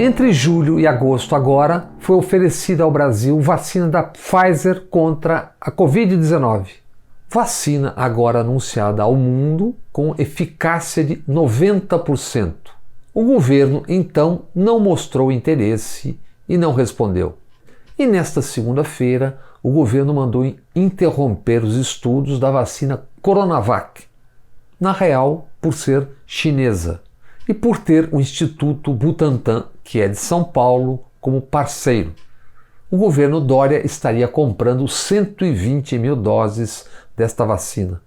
Entre julho e agosto agora, foi oferecida ao Brasil vacina da Pfizer contra a Covid-19. Vacina agora anunciada ao mundo com eficácia de 90%. O governo, então, não mostrou interesse e não respondeu. E nesta segunda-feira, o governo mandou interromper os estudos da vacina Coronavac, na real, por ser chinesa e por ter o Instituto Butantan, que é de São Paulo, como parceiro. O governo Dória estaria comprando 120 mil doses desta vacina.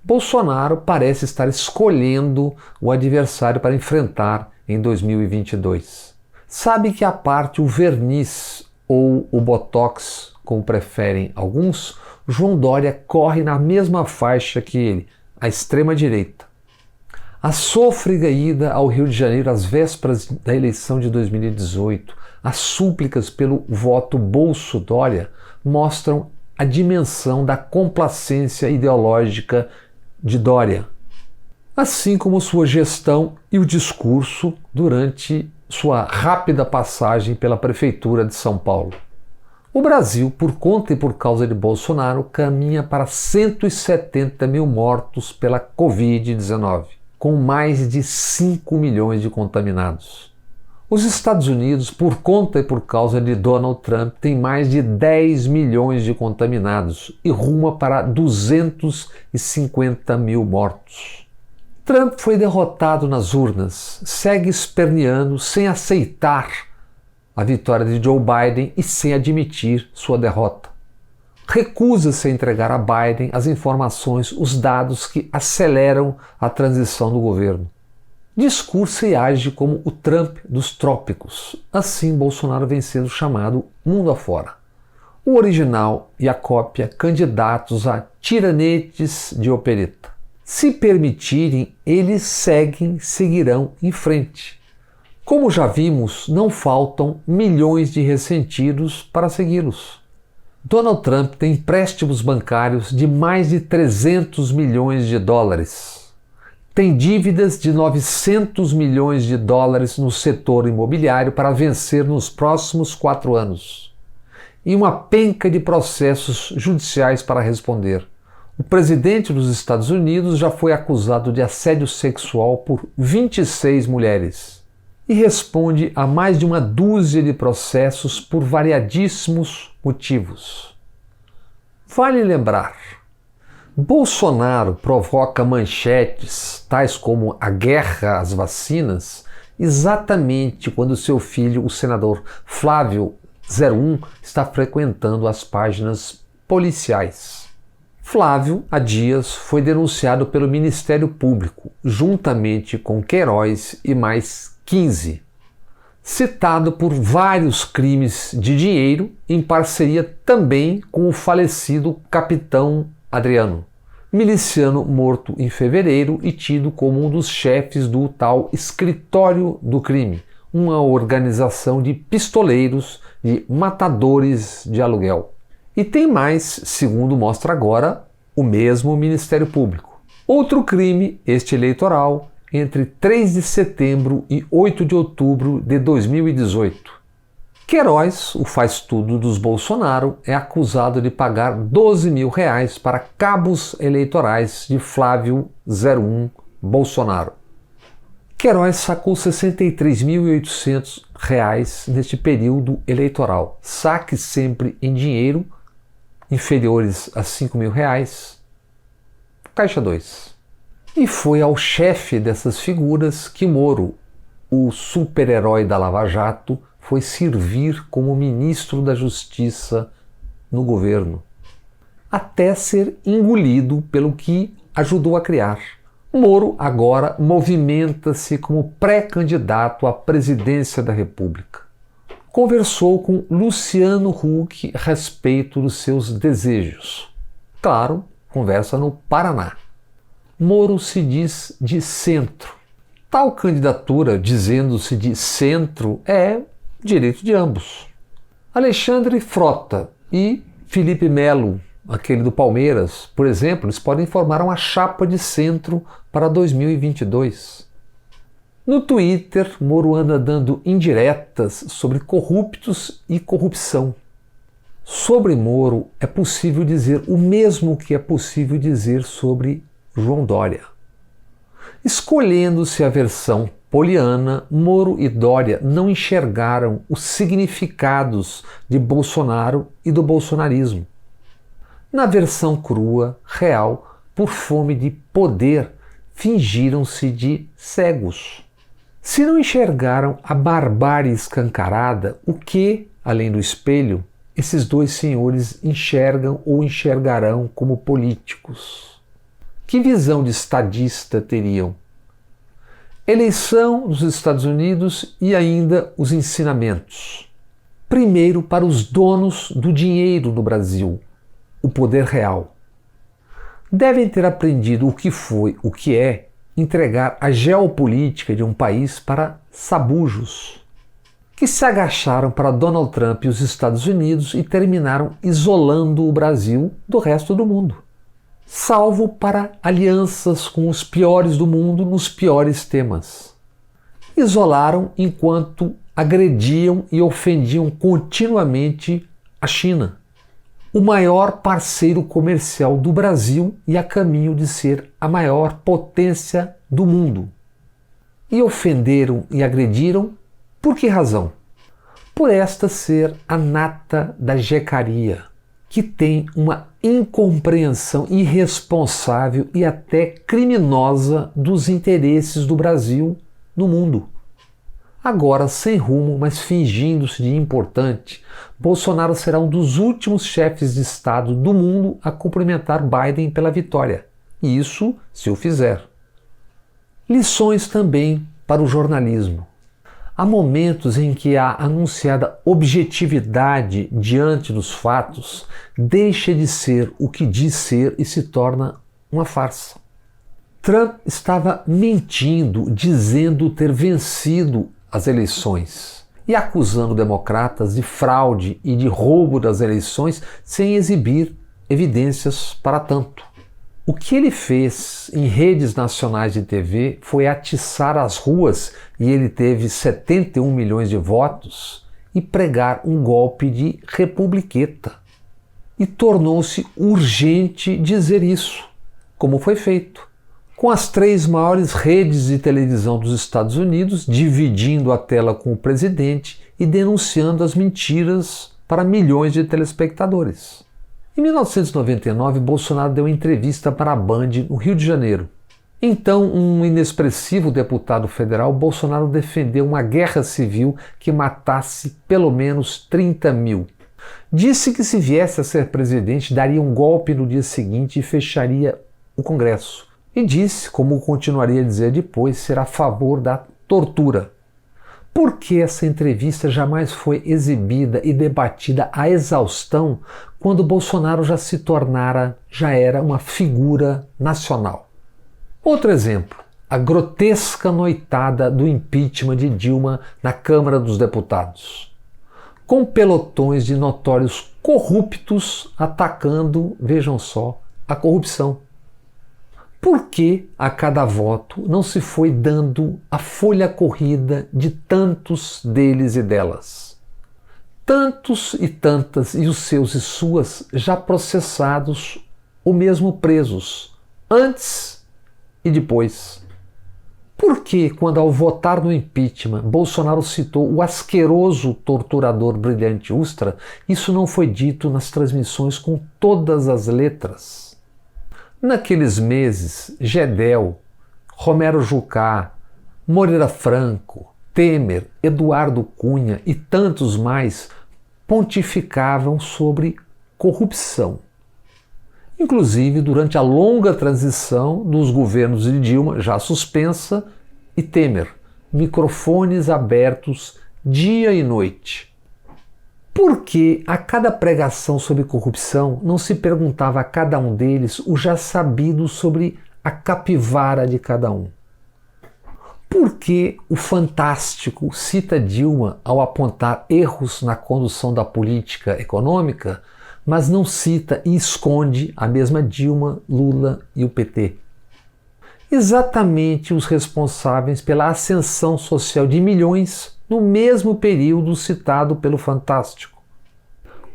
Bolsonaro parece estar escolhendo o adversário para enfrentar em 2022. Sabe que, à parte o verniz ou o botox, como preferem alguns, João Dória corre na mesma faixa que ele, a extrema-direita. A sôfrega ida ao Rio de Janeiro às vésperas da eleição de 2018, as súplicas pelo voto Bolso-Dória mostram a dimensão da complacência ideológica de Dória, assim como sua gestão e o discurso durante sua rápida passagem pela Prefeitura de São Paulo. O Brasil, por conta e por causa de Bolsonaro, caminha para 170 mil mortos pela Covid-19. Com mais de 5 milhões de contaminados. Os Estados Unidos, por conta e por causa de Donald Trump, tem mais de 10 milhões de contaminados e ruma para 250 mil mortos. Trump foi derrotado nas urnas, segue esperneando sem aceitar a vitória de Joe Biden e sem admitir sua derrota. Recusa-se a entregar a Biden as informações, os dados que aceleram a transição do governo. Discursa e age como o Trump dos trópicos. Assim, Bolsonaro vem sendo chamado mundo afora. O original e a cópia, candidatos a tiranetes de opereta. Se permitirem, eles seguirão em frente. Como já vimos, não faltam milhões de ressentidos para segui-los. Donald Trump tem empréstimos bancários de mais de 300 milhões de dólares. Tem dívidas de 900 milhões de dólares no setor imobiliário para vencer nos próximos 4 anos. E uma penca de processos judiciais para responder. O presidente dos Estados Unidos já foi acusado de assédio sexual por 26 mulheres. E responde a mais de uma dúzia de processos por variadíssimos motivos. Vale lembrar, Bolsonaro provoca manchetes, tais como a guerra às vacinas, exatamente quando seu filho, o senador Flávio 01, está frequentando as páginas policiais. Flávio, há dias, foi denunciado pelo Ministério Público, juntamente com Queiroz e mais 15, citado por vários crimes de dinheiro em parceria também com o falecido capitão Adriano, miliciano morto em fevereiro e tido como um dos chefes do tal Escritório do Crime, uma organização de pistoleiros, de matadores de aluguel. E tem mais, segundo mostra agora o mesmo Ministério Público. Outro crime, este eleitoral, entre 3 de setembro e 8 de outubro de 2018. Queiroz, o faz-tudo dos Bolsonaro, é acusado de pagar R$12 mil para cabos eleitorais de Flávio 01 Bolsonaro. Queiroz sacou R$ 63.800 neste período eleitoral. Saques sempre em dinheiro, inferiores a R$ 5 mil. Caixa 2. E foi ao chefe dessas figuras que Moro, o super-herói da Lava Jato, foi servir como ministro da Justiça no governo, até ser engolido pelo que ajudou a criar. Moro agora movimenta-se como pré-candidato à presidência da República. Conversou com Luciano Huck a respeito dos seus desejos. Claro, conversa no Paraná. Moro se diz de centro. Tal candidatura, dizendo-se de centro, é direito de ambos. Alexandre Frota e Felipe Melo, aquele do Palmeiras, por exemplo, eles podem formar uma chapa de centro para 2022. No Twitter, Moro anda dando indiretas sobre corruptos e corrupção. Sobre Moro é possível dizer o mesmo que é possível dizer sobre João Dória. Escolhendo-se a versão poliana, Moro e Dória não enxergaram os significados de Bolsonaro e do bolsonarismo. Na versão crua, real, por fome de poder, fingiram-se de cegos. Se não enxergaram a barbárie escancarada, o que, além do espelho, esses dois senhores enxergam ou enxergarão como políticos? Que visão de estadista teriam? Eleição dos Estados Unidos e ainda os ensinamentos. Primeiro, para os donos do dinheiro no Brasil, o poder real. Devem ter aprendido o que foi, o que é, entregar a geopolítica de um país para sabujos, que se agacharam para Donald Trump e os Estados Unidos e terminaram isolando o Brasil do resto do mundo, salvo para alianças com os piores do mundo nos piores temas. Isolaram enquanto agrediam e ofendiam continuamente a China, o maior parceiro comercial do Brasil e a caminho de ser a maior potência do mundo. E ofenderam e agrediram por que razão? Por esta ser a nata da jecaria, que tem uma incompreensão irresponsável e até criminosa dos interesses do Brasil no mundo. Agora, sem rumo, mas fingindo-se de importante, Bolsonaro será um dos últimos chefes de Estado do mundo a cumprimentar Biden pela vitória. E isso se o fizer. Lições também para o jornalismo. Há momentos em que a anunciada objetividade diante dos fatos deixa de ser o que diz ser e se torna uma farsa. Trump estava mentindo, dizendo ter vencido as eleições e acusando democratas de fraude e de roubo das eleições sem exibir evidências para tanto. O que ele fez em redes nacionais de TV foi atiçar as ruas, e ele teve 71 milhões de votos, e pregar um golpe de republiqueta. E tornou-se urgente dizer isso, como foi feito, com as 3 maiores redes de televisão dos Estados Unidos dividindo a tela com o presidente e denunciando as mentiras para milhões de telespectadores. Em 1999, Bolsonaro deu entrevista para a Band no Rio de Janeiro. Então, um inexpressivo deputado federal, Bolsonaro defendeu uma guerra civil que matasse pelo menos 30 mil. Disse que se viesse a ser presidente, daria um golpe no dia seguinte e fecharia o Congresso. E disse, como continuaria a dizer depois, ser a favor da tortura. Por que essa entrevista jamais foi exibida e debatida à exaustão quando Bolsonaro já era uma figura nacional? Outro exemplo, a grotesca noitada do impeachment de Dilma na Câmara dos Deputados, com pelotões de notórios corruptos atacando, vejam só, a corrupção. Por que a cada voto não se foi dando a folha corrida de tantos deles e delas? Tantos e tantas e os seus e suas já processados ou mesmo presos, antes e depois. Por que, quando ao votar no impeachment, Bolsonaro citou o asqueroso torturador Brilhante Ustra, isso não foi dito nas transmissões com todas as letras? Naqueles meses, Gedel, Romero Jucá, Moreira Franco, Temer, Eduardo Cunha e tantos mais pontificavam sobre corrupção. Inclusive durante a longa transição dos governos de Dilma, já suspensa, e Temer, microfones abertos dia e noite. Por que a cada pregação sobre corrupção não se perguntava a cada um deles o já sabido sobre a capivara de cada um? Por que o Fantástico cita Dilma ao apontar erros na condução da política econômica, mas não cita e esconde a mesma Dilma, Lula e o PT? exatamente os responsáveis pela ascensão social de milhões no mesmo período citado pelo Fantástico.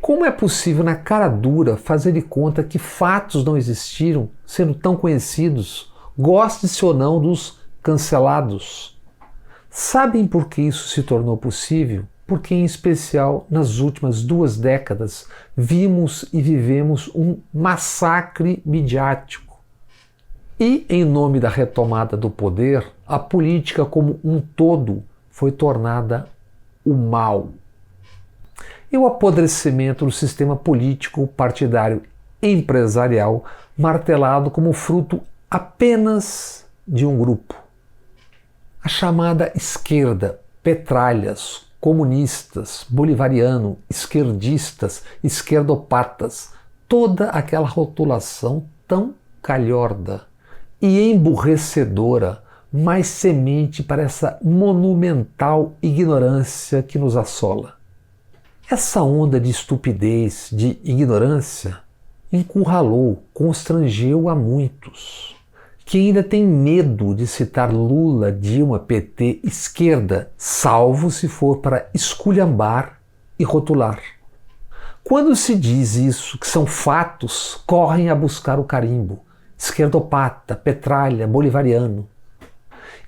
Como é possível, na cara dura, fazer de conta que fatos não existiram, sendo tão conhecidos, goste-se ou não dos cancelados? Sabem por que isso se tornou possível? Porque, em especial, nas últimas 2 décadas, vimos e vivemos um massacre midiático. E, em nome da retomada do poder, a política como um todo foi tornada o mal. E o apodrecimento do sistema político partidário empresarial martelado como fruto apenas de um grupo. A chamada esquerda, petralhas, comunistas, bolivariano, esquerdistas, esquerdopatas, toda aquela rotulação tão calhorda e emburrecedora, mais semente para essa monumental ignorância que nos assola. Essa onda de estupidez, de ignorância, encurralou, constrangeu a muitos, que ainda têm medo de citar Lula, Dilma, PT, esquerda, salvo se for para esculhambar e rotular. Quando se diz isso, que são fatos, correm a buscar o carimbo, esquerdopata, petralha, bolivariano.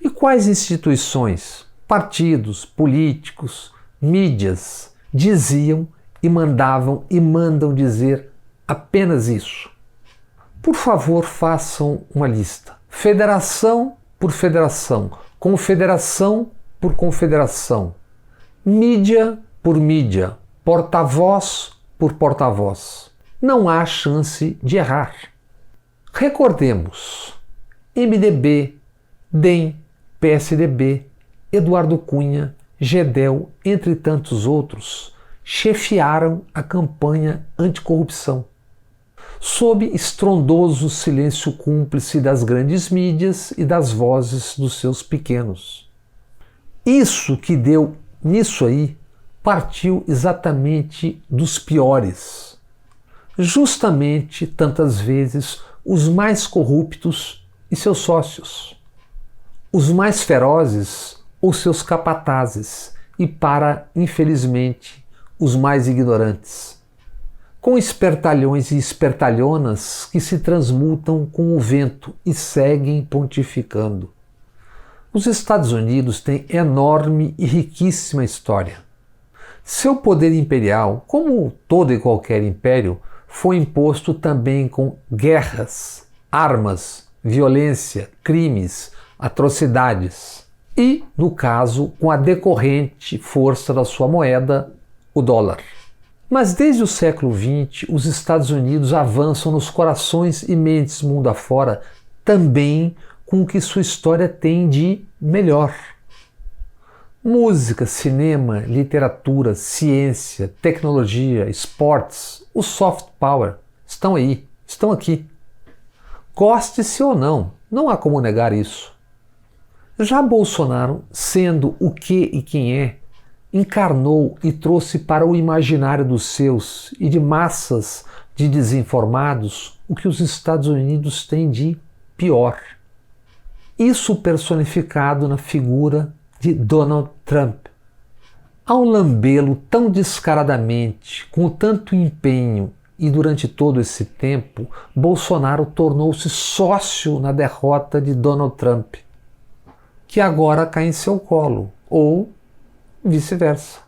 E quais instituições, partidos, políticos, mídias diziam e mandavam e mandam dizer apenas isso? Por favor, façam uma lista. Federação por federação, confederação por confederação, mídia por mídia, porta-voz por porta-voz. Não há chance de errar. Recordemos: MDB, DEM, PSDB, Eduardo Cunha, Gedel, entre tantos outros, chefiaram a campanha anticorrupção, sob estrondoso silêncio cúmplice das grandes mídias e das vozes dos seus pequenos. Isso que deu nisso aí partiu exatamente dos piores. Justamente, tantas vezes, os mais corruptos e seus sócios, os mais ferozes ou seus capatazes e, para, infelizmente, os mais ignorantes, com espertalhões e espertalhonas que se transmutam com o vento e seguem pontificando. Os Estados Unidos têm enorme e riquíssima história. Seu poder imperial, como todo e qualquer império, foi imposto também com guerras, armas, violência, crimes, atrocidades e, no caso, com a decorrente força da sua moeda, o dólar. Mas desde o século XX, os Estados Unidos avançam nos corações e mentes mundo afora, também com o que sua história tem de melhor. Música, cinema, literatura, ciência, tecnologia, esportes, o soft power estão aí, estão aqui. Goste-se ou não, não há como negar isso. Já Bolsonaro, sendo o que e quem é, encarnou e trouxe para o imaginário dos seus e de massas de desinformados o que os Estados Unidos têm de pior. Isso personificado na figura de Donald Trump. Ao lambê-lo tão descaradamente, com tanto empenho, e durante todo esse tempo, Bolsonaro tornou-se sócio na derrota de Donald Trump, que agora cai em seu colo, ou vice-versa.